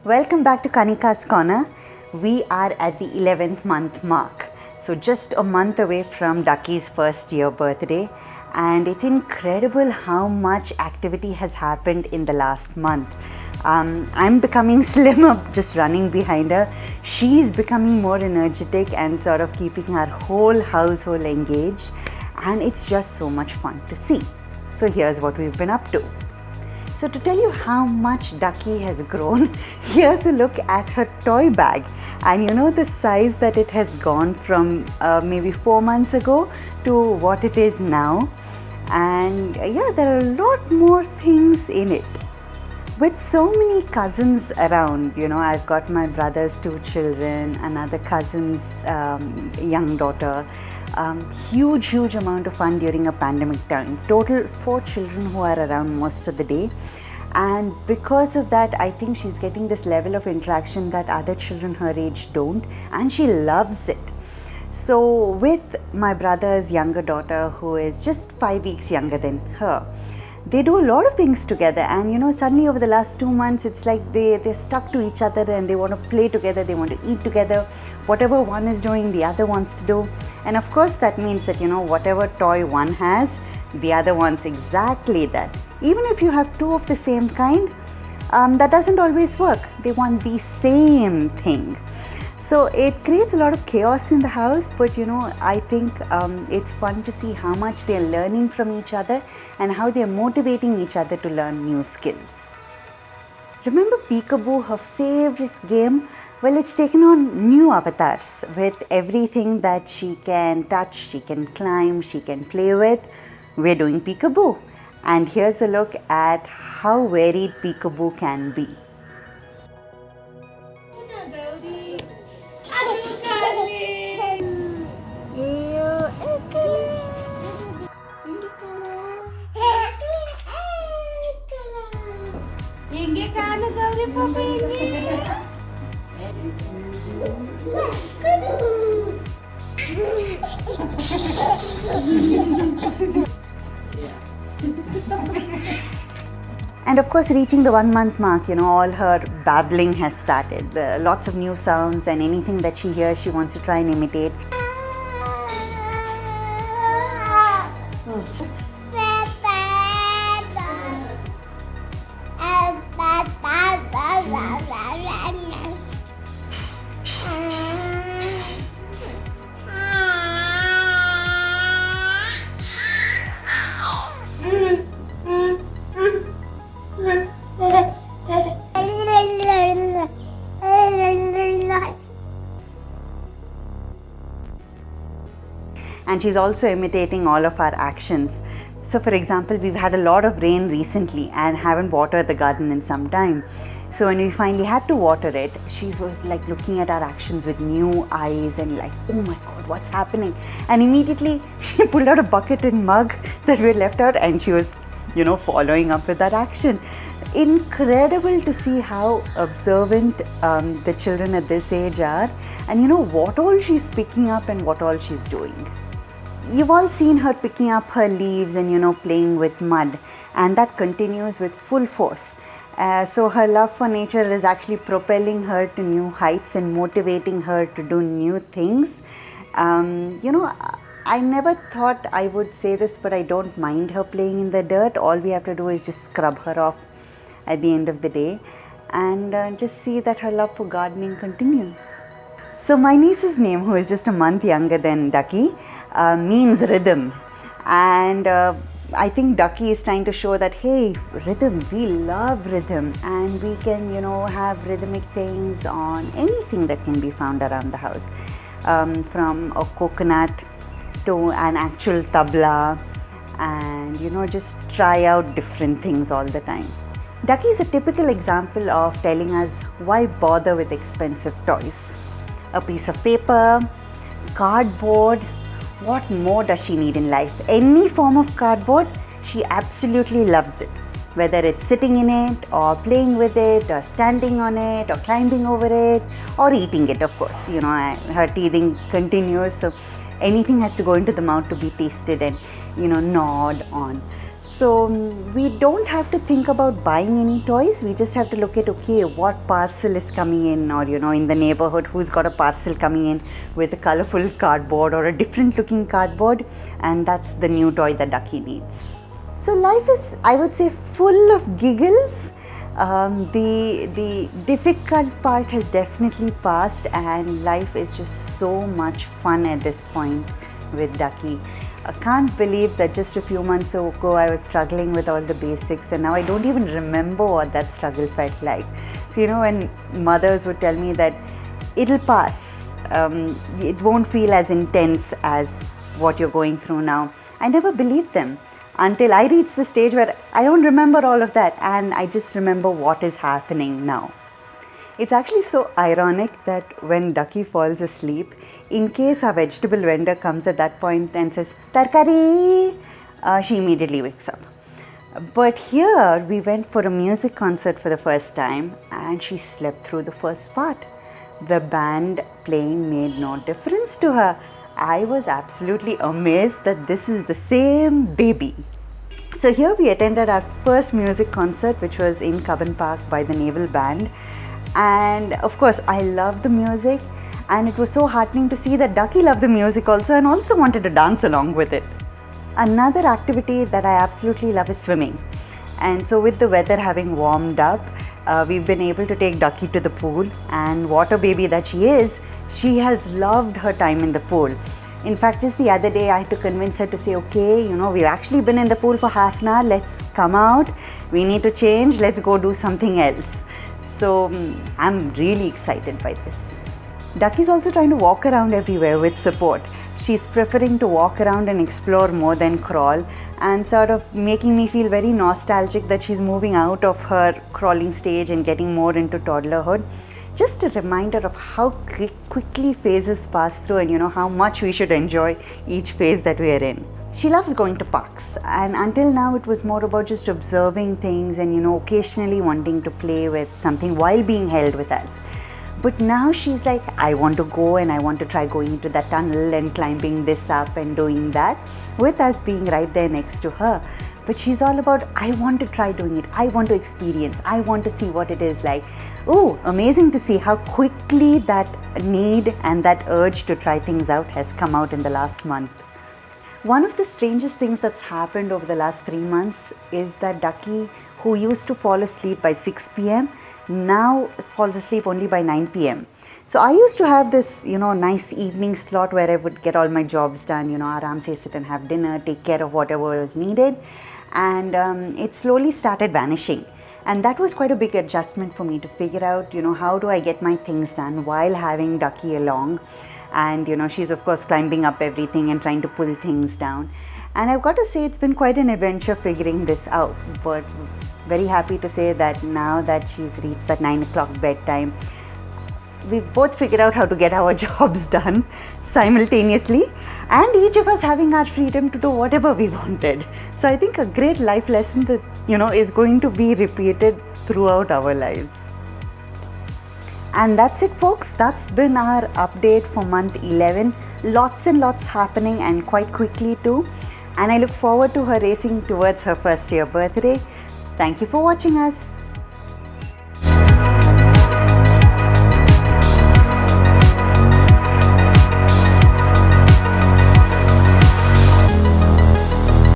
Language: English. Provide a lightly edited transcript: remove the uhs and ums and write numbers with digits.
Welcome back to Kanika's Corner. We are at the 11th month mark. So just a month away from Ducky's first year birthday, and it's incredible how much activity has happened in the last month. I'm becoming slimmer just running behind her. She's becoming more energetic and sort of keeping our whole household engaged, and it's just so much fun to see. So here's what we've been up to. So to tell you how much Ducky has grown, here's a look at her toy bag. And you know the size that it has gone from maybe 4 months ago to what it is now. And yeah, there are a lot more things in it. With so many cousins around, you know, I've got my brother's 2 children, another cousin's young daughter. Huge amount of fun during a pandemic time. Total 4 children who are around most of the day, and because of that I think she's getting this level of interaction that other children her age don't, and she loves it. So with my brother's younger daughter, who is just 5 weeks younger than her, they do a lot of things together, and you know, suddenly over the last 2 months it's like they're stuck to each other and they want to play together, they want to eat together. Whatever one is doing, the other wants to do. And of course that means that, you know, whatever toy one has, the other wants exactly that. Even if you have 2 of the same kind, that doesn't always work. They want the same thing. So it creates a lot of chaos in the house, but you know, I think it's fun to see how much they're learning from each other and how they're motivating each other to learn new skills. Remember Peekaboo, her favorite game? Well, it's taken on new avatars with everything that she can touch, she can climb, she can play with. We're doing Peekaboo. And here's a look at how varied Peekaboo can be. And of course, reaching the 1 month mark, you know, all her babbling has started. Lots of new sounds, and anything that she hears, she wants to try and imitate. And she's also imitating all of our actions. So for example, we've had a lot of rain recently and haven't watered the garden in some time. So when we finally had to water it, she was like looking at our actions with new eyes and like, oh my God, what's happening? And immediately she pulled out a bucket and mug that we had left out, and she was, you know, following up with that action. Incredible to see how observant the children at this age are, and you know what all she's picking up and what all she's doing. You've all seen her picking up her leaves and, you know, playing with mud, and that continues with full force. So her love for nature is actually propelling her to new heights and motivating her to do new things. You know, I never thought I would say this, but I don't mind her playing in the dirt. All we have to do is just scrub her off at the end of the day, and just see that her love for gardening continues. So my niece's name, who is just a month younger than Ducky, means rhythm. And I think Ducky is trying to show that, hey, rhythm, we love rhythm, and we can, you know, have rhythmic things on anything that can be found around the house. From a coconut to an actual tabla, and you know, just try out different things all the time. Ducky is a typical example of telling us why bother with expensive toys. A piece of paper, cardboard, what more does she need in life? Any form of cardboard, she absolutely loves it. Whether it's sitting in it, or playing with it, or standing on it, or climbing over it, or eating it, of course. You know, her teething continues, so anything has to go into the mouth to be tasted and, gnawed on. So we don't have to think about buying any toys. We just have to look at, okay, what parcel is coming in, or in the neighborhood, who's got a parcel coming in with a colorful cardboard or a different looking cardboard, and that's the new toy that Ducky needs. So life is, I would say, full of giggles. The difficult part has definitely passed, and life is just so much fun at this point with Ducky. I can't believe that just a few months ago I was struggling with all the basics, and now I don't even remember what that struggle felt like. So when mothers would tell me that it'll pass, it won't feel as intense as what you're going through now, I never believed them until I reached the stage where I don't remember all of that, and I just remember what is happening now. It's actually so ironic that when Ducky falls asleep, in case our vegetable vendor comes at that point and says, "Tarkari," she immediately wakes up. But here we went for a music concert for the first time, and she slept through the first part. The band playing made no difference to her. I was absolutely amazed that this is the same baby. So here we attended our first music concert, which was in Cubbon Park by the Naval Band. And of course, I loved the music, and it was so heartening to see that Ducky loved the music also and also wanted to dance along with it. Another activity that I absolutely love is swimming. And so with the weather having warmed up, we've been able to take Ducky to the pool, and water baby that she is, she has loved her time in the pool. In fact, just the other day I had to convince her to say, okay, we've actually been in the pool for half an hour, let's come out, we need to change, let's go do something else. So I'm really excited by this. Ducky's also trying to walk around everywhere with support. She's preferring to walk around and explore more than crawl, and sort of making me feel very nostalgic that she's moving out of her crawling stage and getting more into toddlerhood. Just a reminder of how quickly phases pass through, and how much we should enjoy each phase that we are in. She loves going to parks, and until now it was more about just observing things and occasionally wanting to play with something while being held with us. But now she's like, I want to go, and I want to try going into that tunnel and climbing this up and doing that, with us being right there next to her. But she's all about, I want to try doing it, I want to experience, I want to see what it is like. Oh, amazing to see how quickly that need and that urge to try things out has come out in the last month. One of the strangest things that's happened over the last 3 months is that Ducky, who used to fall asleep by 6 p.m, now falls asleep only by 9 p.m. So I used to have this, nice evening slot where I would get all my jobs done, aaram se sit and have dinner, take care of whatever was needed. And it slowly started vanishing. And that was quite a big adjustment for me to figure out, how do I get my things done while having Ducky along. And she's of course climbing up everything and trying to pull things down. And I've got to say, it's been quite an adventure figuring this out. But very happy to say that now that she's reached that 9 o'clock bedtime, we've both figured out how to get our jobs done simultaneously, and each of us having our freedom to do whatever we wanted. So I think a great life lesson that is going to be repeated throughout our lives. And that's it, folks. That's been our update for month 11. Lots and lots happening, and quite quickly too. And I look forward to her racing towards her first year birthday. Thank you for watching us.